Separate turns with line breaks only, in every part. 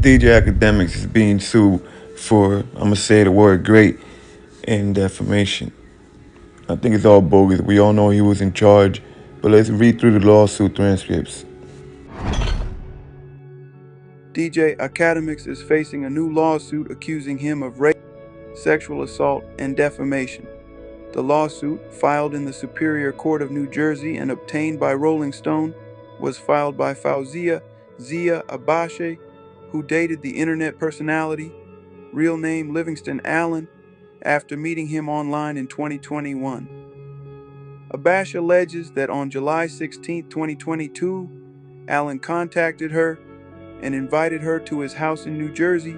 DJ Akademiks is being sued for, I'm going to say the word great, and defamation. I think it's all bogus. We all know he was in charge, but let's read through the lawsuit transcripts.
DJ Akademiks is facing a new lawsuit accusing him of rape, sexual assault, and defamation. The lawsuit, filed in the Superior Court of New Jersey and obtained by Rolling Stone, was filed by Fauzia Zia Abashe, who dated the internet personality, real name Livingston Allen, after meeting him online in 2021. Abashe alleges that on July 16, 2022, Allen contacted her and invited her to his house in New Jersey,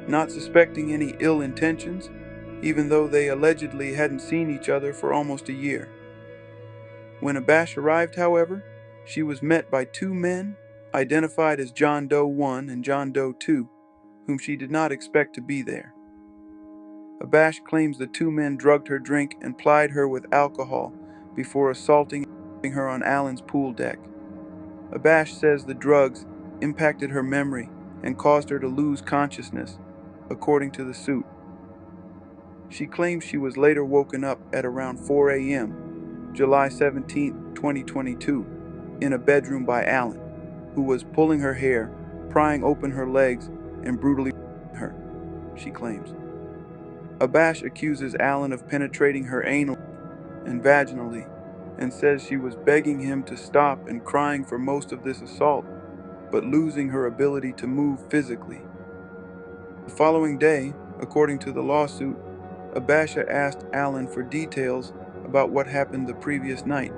not suspecting any ill intentions, even though they allegedly hadn't seen each other for almost a year. When Abashe arrived, however, she was met by two men, identified as John Doe 1 and John Doe 2, whom she did not expect to be there. Abashe claims the two men drugged her drink and plied her with alcohol before assaulting her on Allen's pool deck. Abashe says the drugs impacted her memory and caused her to lose consciousness, according to the suit. She claims she was later woken up at around 4 a.m., July 17, 2022, in a bedroom by Allen, who was pulling her hair, prying open her legs, and brutally her, she claims. Abashe accuses Allen of penetrating her anally and vaginally, and says she was begging him to stop and crying for most of this assault, but losing her ability to move physically. The following day, according to the lawsuit, Abashe asked Allen for details about what happened the previous night.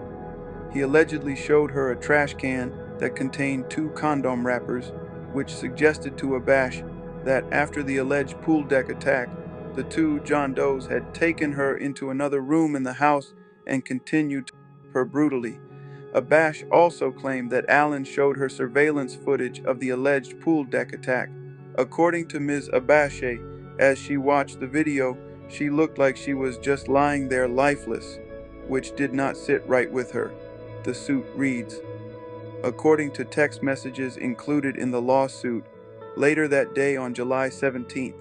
He allegedly showed her a trash can that contained 2 condom wrappers, which suggested to Abashe that after the alleged pool deck attack, the 2 John Does had taken her into another room in the house and continued to rape her brutally. Abashe also claimed that Allen showed her surveillance footage of the alleged pool deck attack. According to Ms. Abashe, as she watched the video, she looked like she was just lying there lifeless, which did not sit right with her. The suit reads, according to text messages included in the lawsuit, later that day on July 17th,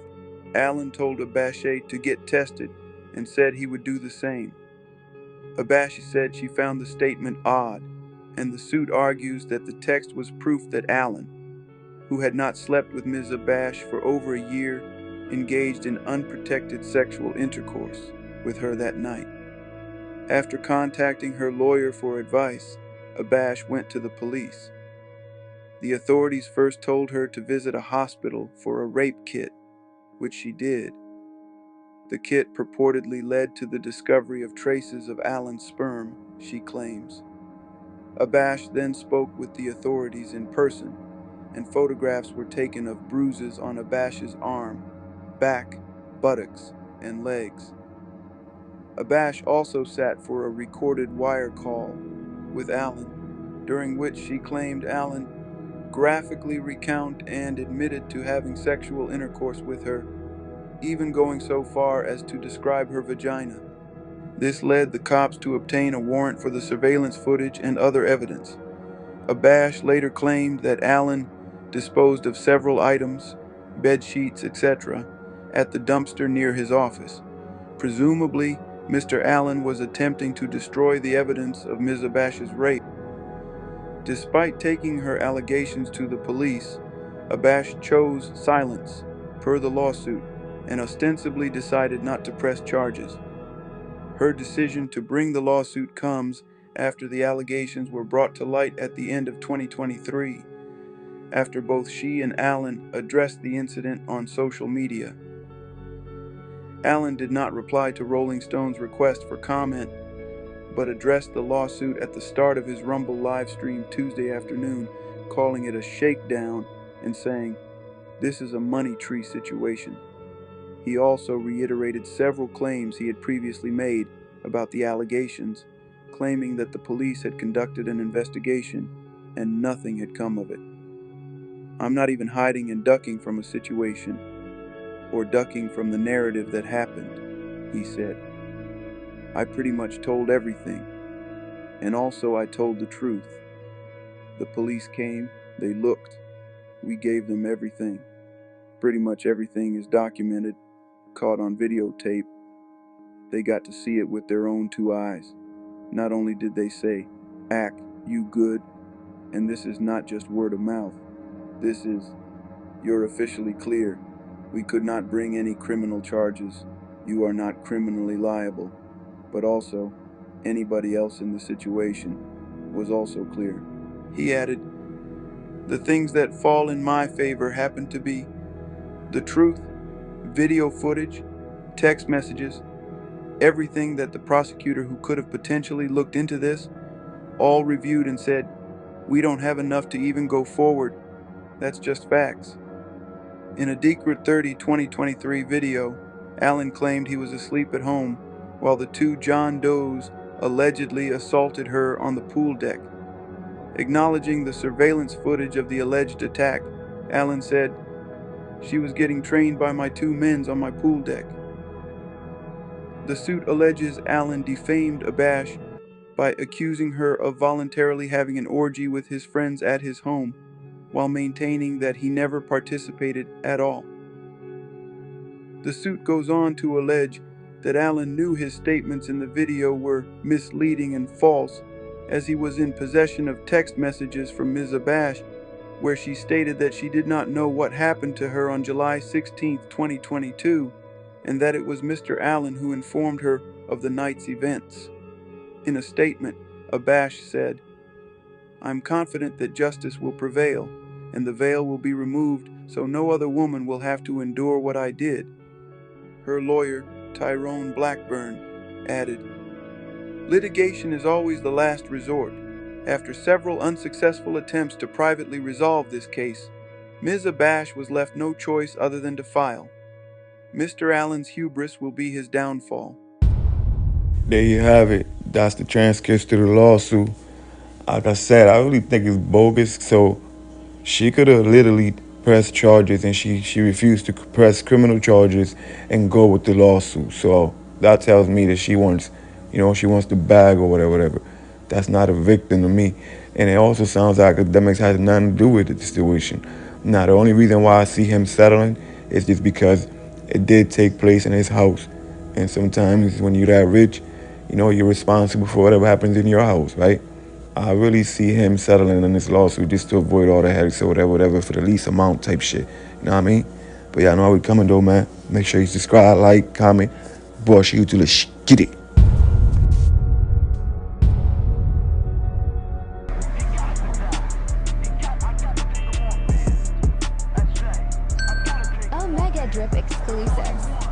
Allen told Abashe to get tested and said he would do the same. Abashe said she found the statement odd, and the suit argues that the text was proof that Allen, who had not slept with Ms. Abashe for over a year, engaged in unprotected sexual intercourse with her that night. After contacting her lawyer for advice, Abashe went to the police. The authorities first told her to visit a hospital for a rape kit, which she did. The kit purportedly led to the discovery of traces of Allen's sperm, she claims. Abashe then spoke with the authorities in person, and photographs were taken of bruises on Abashe's arm, back, buttocks, and legs. Abashe also sat for a recorded wire call with Allen, during which she claimed Allen graphically recounted and admitted to having sexual intercourse with her, even going so far as to describe her vagina. This led the cops to obtain a warrant for the surveillance footage and other evidence. Abashe later claimed that Allen disposed of several items, bed sheets, etc., at the dumpster near his office. Presumably, Mr. Allen was attempting to destroy the evidence of Ms. Abashe's rape. Despite taking her allegations to the police, Abashe chose silence, per the lawsuit, and ostensibly decided not to press charges. Her decision to bring the lawsuit comes after the allegations were brought to light at the end of 2023, after both she and Allen addressed the incident on social media. Allen did not reply to Rolling Stone's request for comment, but addressed the lawsuit at the start of his Rumble live stream Tuesday afternoon, calling it a shakedown and saying, "This is a money tree situation." He also reiterated several claims he had previously made about the allegations, claiming that the police had conducted an investigation and nothing had come of it. "I'm not even hiding and ducking from a situation or ducking from the narrative that happened," he said. "I pretty much told everything, and also I told the truth. The police came, they looked, we gave them everything." Pretty much everything is documented, caught on videotape. They got to see it with their own two eyes. Not only did they say, "Ak, you good," and this is not just word of mouth. This is, "You're officially clear. We could not bring any criminal charges. You are not criminally liable." But also, anybody else in the situation was also clear. He added, "The things that fall in my favor happen to be the truth, video footage, text messages, everything that the prosecutor who could have potentially looked into this all reviewed and said, we don't have enough to even go forward. That's just facts." In a Decret 30 2023 video, Allen claimed he was asleep at home while the two John Does allegedly assaulted her on the pool deck. Acknowledging the surveillance footage of the alleged attack, Allen said, "She was getting trained by my two men on my pool deck." The suit alleges Allen defamed Abash by accusing her of voluntarily having an orgy with his friends at his home, while maintaining that he never participated at all. The suit goes on to allege that Allen knew his statements in the video were misleading and false, as he was in possession of text messages from Ms. Abash where she stated that she did not know what happened to her on July 16, 2022, and that it was Mr. Allen who informed her of the night's events. In a statement, Abash said, "I'm confident that justice will prevail, and the veil will be removed so no other woman will have to endure what I did." Her lawyer, Tyrone Blackburn, added, "Litigation is always the last resort. After several unsuccessful attempts to privately resolve this case, Ms. Abash was left no choice other than to file. Mr. Allen's hubris will be his downfall."
There you have it. That's the transcripts to the lawsuit. Like I said, I really think it's bogus. So she could have literally pressed charges, and she refused to press criminal charges and go with the lawsuit. So that tells me that she wants the bag or whatever. That's not a victim to me. And it also sounds like Akademiks has nothing to do with the situation. Now, the only reason why I see him settling is just because it did take place in his house. And sometimes when you're that rich, you're responsible for whatever happens in your house, right? I really see him settling in this lawsuit just to avoid all the headaches or whatever for the least amount type shit. You know what I mean? But yeah, I know how we coming though, man. Make sure you subscribe, like, comment. Boss you to the get it.
Omegadrip exclusives.